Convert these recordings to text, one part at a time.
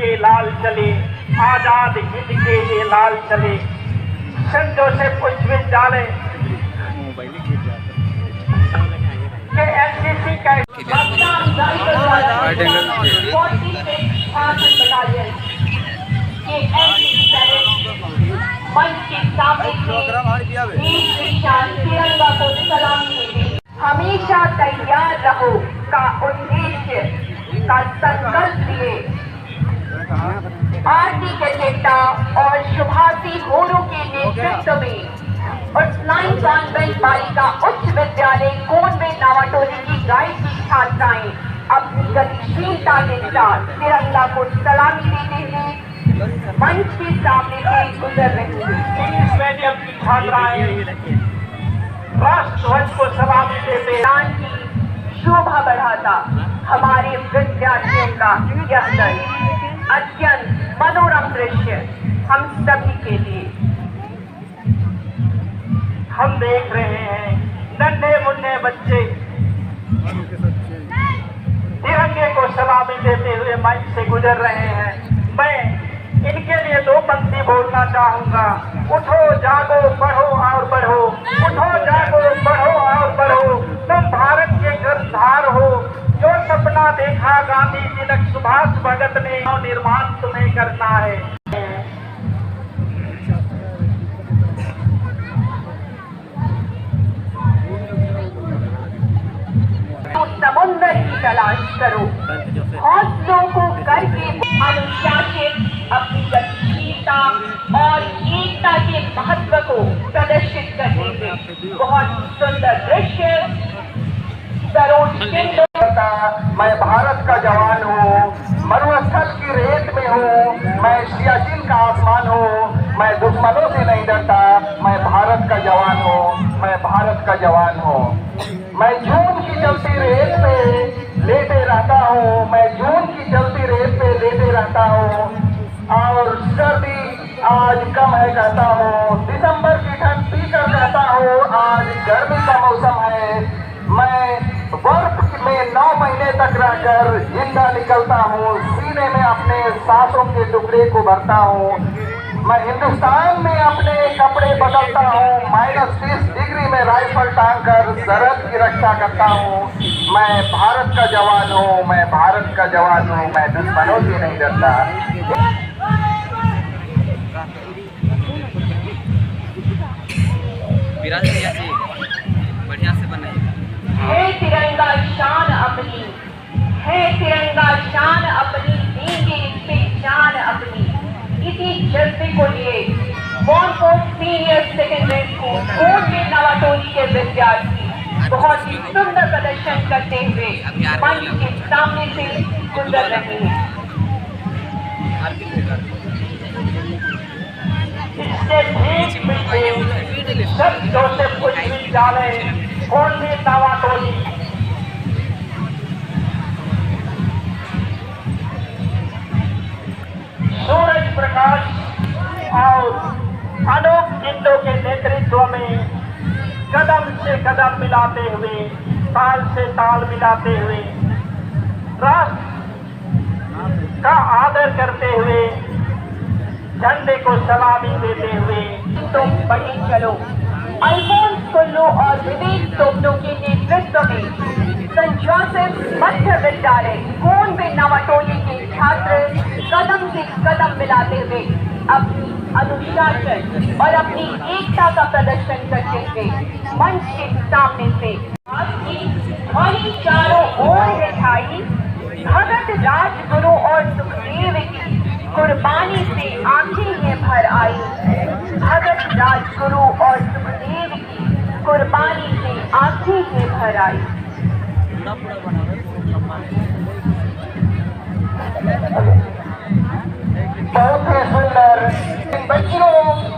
के लाल चले, आजाद हिंद के ये लाल चले। सेंट जोसेफ उच्च विद्यालय के एनसीसी का मंच के सामने तिरंगा को सलामी देते। हमेशा तैयार रहो का उद्देश्य का संकल्प लिए आरती के चेता और शुभासी होरों के नेतृत्व में उत्तरायण कॉन्वेंट बालिका उच्च विद्यालय कोनवे नावाटोली की गायकी छात्राएं अपनी गतिशीलता के साथ तिरंगा को सलामी देते हुए मंच के सामने से गुजर रही है। इंग्लिश मीडियम की छात्राएं राष्ट्रध्वज को सलामी देते दान की शोभा बढ़ाता हमारे विद्यार्थियों का यह दल अत्यंत मनोरम दृश्य हम सभी के लिए। हम देख रहे हैं नन्हे मुन्ने बच्चे तिरंगे को सलामी देते हुए मंच से गुजर रहे हैं। मैं इनके लिए दो पंक्ति बोलना चाहूंगा। उठो जागो बढ़ो और बढ़ो, उठो जागो बढ़ो और बढ़ो, तुम भारत के गर्भधार हो। जो सपना देखा गांधी तिलक सुभाष भगत ने, निर्माण तुम्हें करना है। तो समुद्र की तलाश करो, हौसलों को करके अनुशासित अपनी गतिशीलता और एकता के महत्व को प्रदर्शित करने में बहुत सुंदर दृश्य। मैं भारत का जवान हूँ, मरुस्थल की रेत में हूँ, मैं सियाचिन का आसमान हूँ, मैं दुश्मनों से नहीं डरता, मैं भारत का जवान हूँ, मैं भारत का जवान हूँ। मैं जून की जलती रेत पे लेटे रहता हूँ, मैं जून की जलती रेत पे लेटे रहता हूँ और सर्दी आज कम है कहता हूँ, दिसंबर की ठंड पीकर कहता हूँ आज गर्मी का मौसम है। मैं बर्फ में 9 महीने तक रहकर जिंदा निकलता हूँ, सीने में अपने सांसों के टुकड़े को भरता हूँ। मैं हिंदुस्तान में अपने कपड़े बदलता हूँ, -30 डिग्री में राइफल टांग कर सरहद की रक्षा करता हूँ। मैं भारत का जवान हूँ, मैं भारत का जवान हूँ, मैं दुश्मनों से नहीं डरता। बढ़िया से बने। है तिरंगा शान अपनी, है तिरंगा शान अपनी, देंगे इस पे जान अपनी। इसी जज्बे को लिए बॉनफोर्ड सीनियर सेकेंडरी स्कूल कोनवे नावाटोली के विद्यार्थी बहुत ही सुंदर प्रदर्शन करते हुए मंच के सामने से गुजर रहे हैं। इससे ठीक पीछे सेंट जोसेफ उच्च विद्यालय कोनवे नावाटोली सूरज प्रकाश और अनूप जिंदो के नेतृत्व में कदम से कदम मिलाते हुए, ताल से ताल मिलाते हुए, राष्ट्र का आदर करते हुए, झंडे को सलामी देते हुए तुम बढ़ी चलो। अल्फोंस कुल्लू और विवेक टोपनो के नेतृत्व में सेंट जोसेफ मध्य विद्यालय कोनवे नावाटोली के छात्र कदम से कदम मिलाते हुए अपनी अनुशासन और अपनी एकता का प्रदर्शन करते हुए मंच के सामने से ध्वनि चारों ओर मिठाई भगत राजगुरु और सुखदेव की कुर्बानी से आंखें ये भर आई। भगत राजगुरु और सुखदेव की कुर्बानी से आंखें ये भर आई। बहुत ही सुंदर इन बच्चियों,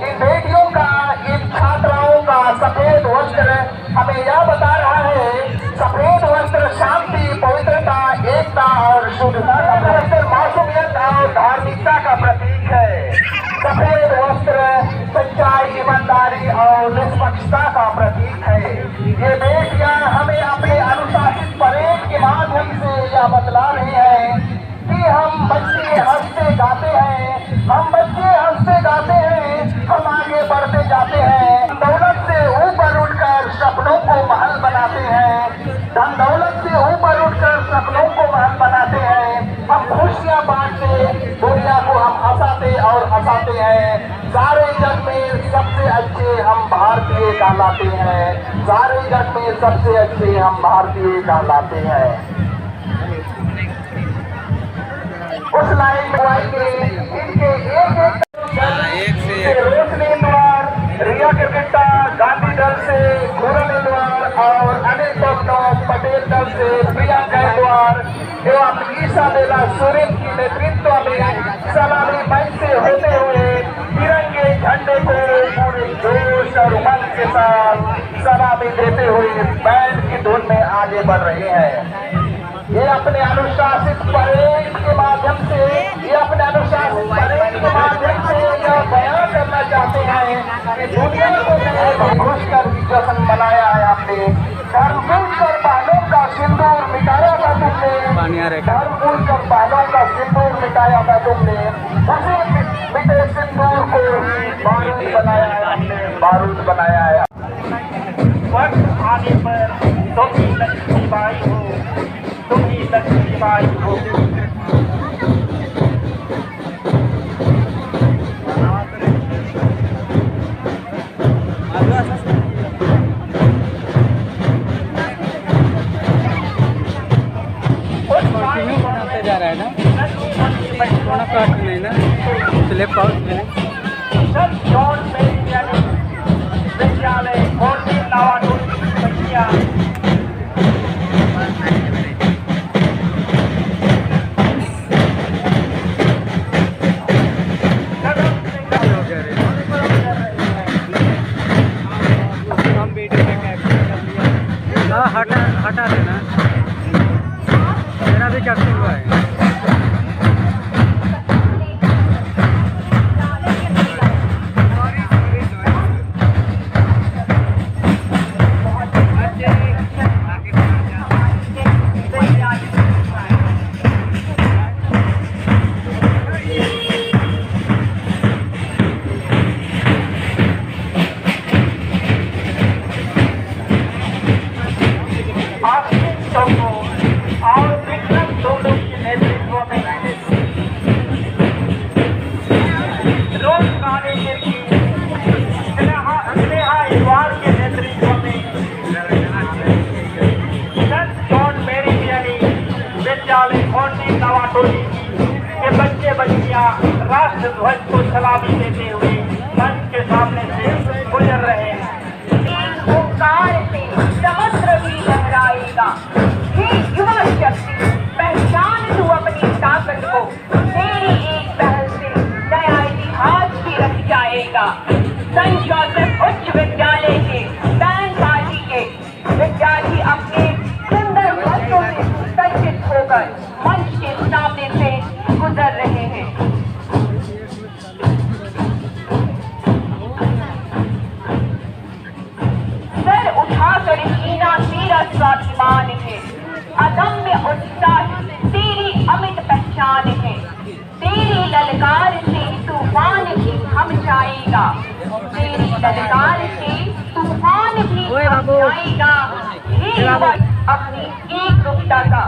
इन बेटियों का, इन छात्राओं का सफेद वस्त्र हमें यह बता रहा है, सफेद वस्त्र शांति, पवित्रता, एकता और शुद्धता का वस्त्र, मासूमियत और धार्मिकता का प्रतीक है। सफेद वस्त्र सच्चाई, ईमानदारी और निष्पक्षता का प्रतीक है। ये बेटियां हमें अपने अनुशासित परेड के माध्यम से यह बतला रही हैं कि हम बच्चे हंसते नाचते गाते हैं, हम आगे बढ़ते जाते हैं। दौलत से ऊपर उठकर सपनों को महल बनाते हैं, धन दौलत से ऊपर उठकर सपनों को महल बनाते हैं। हम खुशियाँ बांटते, दुनिया को हम हंसाते और हंसाते हैं। सारे जग में सबसे अच्छे हम भारतीय कहलाते हैं, सारे जग में सबसे अच्छे हम भारतीय कहलाते हैं। उस लाइन में आएंगे इनके एक से रोशनी द्वार, रिया क्रिकेटा गांधी दल से खुरन द्वार और अनिल टोपनोक पटेल दल से प्रियंका द्वार एवं ईसा बेला सुरेश की नेतृत्व में सलामी मंच से होते हुए तिरंगे झंडे को पूरे जोश और उमंग के साथ सलामी देते हुए बैंड की धुन में आगे बढ़ रहे हैं। ये अपने अनुशासित परेड के माध्यम से, ये अपने अनुशासित परेड के माध्यम से यह बयान करना चाहते हैं कि दुनिया को घुस कर जश्न मनाया है आपने। धर्मपूज कर बालों का सिंदूर मिटाया था तुमने, धर्मपूज कर बालों का सिंदूर मिटाया था तुमने, उसी मिटे सिंदूर को बारूद बनाया है आपने, बारूद बनाया है। वक्त आने पर तुम ही लक्ष्मीबाई हो, तुम ही लक्ष्मीबाई हो। जा रहा है ना, थोड़ा काट नहीं ना, स्लिप पाउच में विद्यालय हटा देना, मेरा भी कैप्टन हुआ है। के बच्चे बच्चियां राष्ट्र ध्वज को सलामी देते हुए मंच के सामने से गुजर रहे हैं। एक ओंकार से समुद्र भी लहराएगा। हे युवा शक्ति, पहचान तू अपनी ताकत को, तेरी एक पहल से नया इतिहास भी रच जाएगा। संत जोसेफ उच्च विद्यालय के बैंड पार्टी के विद्यार्थी अपने सुंदर वस्त्रों से सुसज्जित होकर मंच के सामने से गुजर रहे हैं। सर उठाकर हीना तेरा स्वाभिमान है, अदम्य उत्साह तेरी अमित पहचान है। तेरी ललकार से तूफान भी थम जाएगा, तेरी ललकार से तूफान भी थम जाएगा। हे युवा, अपनी एकरूपता का,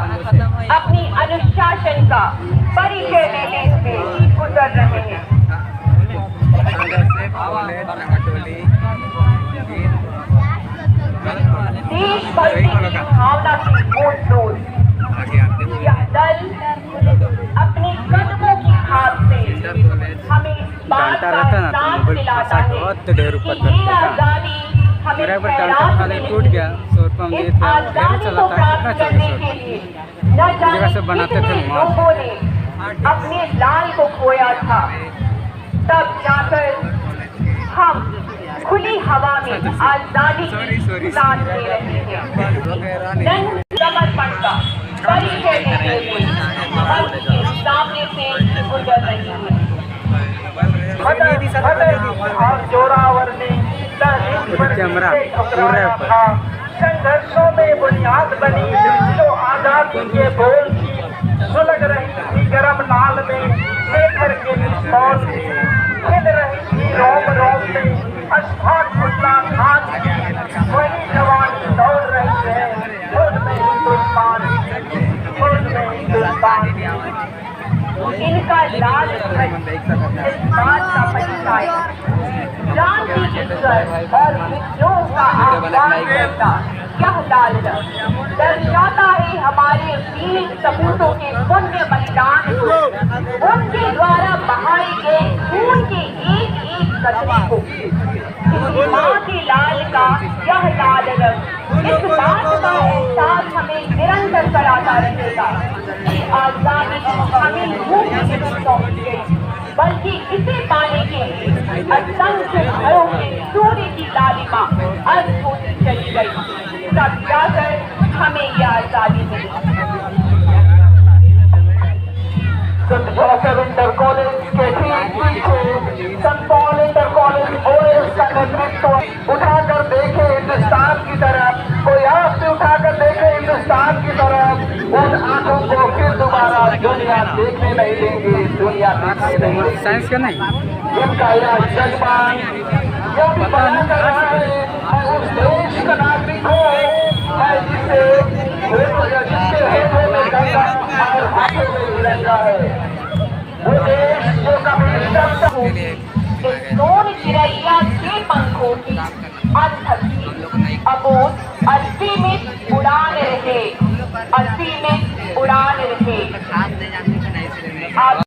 अपनी अनुशासन का परिचय देते हुए गुजर रहे हैं। देश भक्ति की भावना की ओट-टोट यह दल अपने कदमों की खाद से हमें इस बात का एहसास दिलाता है कि ये आजादी हमें खैरात में टूट गया, इस आजादी को प्राप्त करने के लिए न जाने कितने लोगों ने अपने लाल को खोया था। तब जाकर हम खुली हवा में आजादी की सांस ले रहे हैं। जन समर्पण का परिचय देते हुए हम सामने से गुजर रहे हैं। और जोरावर ने संघर्षों में बुनियाद बनी जो आजादी के बोल की सुलग रही थी गरम नाल में, शेखर के मौत थी। खिल रही थी रोम रोम में अशफाक उल्ला खान की वही जवानी दौड़ रही है खुद में हिंदुस्तान, खुद में हिंदुस्तान। इनका लाल ध्वज इस बात का परिचय जान की इज्जत और विद्रोह का आह्वान करता यह लाल रंग दर्शाता है हमारे वीर सपूतों के पुण्य बलिदान को, उनके द्वारा बहाए गए खून के एक एक कतरे को। इस माँ के लाल का यह लाल रंग इस बात का एहसास हमें निरंतर कराता रहेगा कि आजादी हमें भूख नहीं सौंपी गई, बल्कि इसे पाने के लिए असंख्य घरों में सूर्य की लालिमा अस्त होती चली गई, तब जाकर हमें यह आजादी मिली। सेंट जोसेफ इंटर कॉलेज के ठीक पीछे saint Paul inter college OS का नेतृत्व उठाकर देखे हिंदुस्तान की तरफ, कोई आंख से उठाकर देखे हिंदुस्तान की तरफ, उन आंखों को फिर दोबारा दुनिया देखने नहीं देंगे, दुनिया देखने नहीं देंगे। साइंस का नहीं, इनका यह जज्बा जो भी बयान कर रहा है, मैं उस देश का नागरिक हूँ, मैं जिसके होठों में गंगा और हाथों में तिरंगा है, वो देश जो कभी इस सोन चिड़ैया के पंखों की अनथक अबोध असीमित उड़ान रहे, असीमित उड़ान रहे।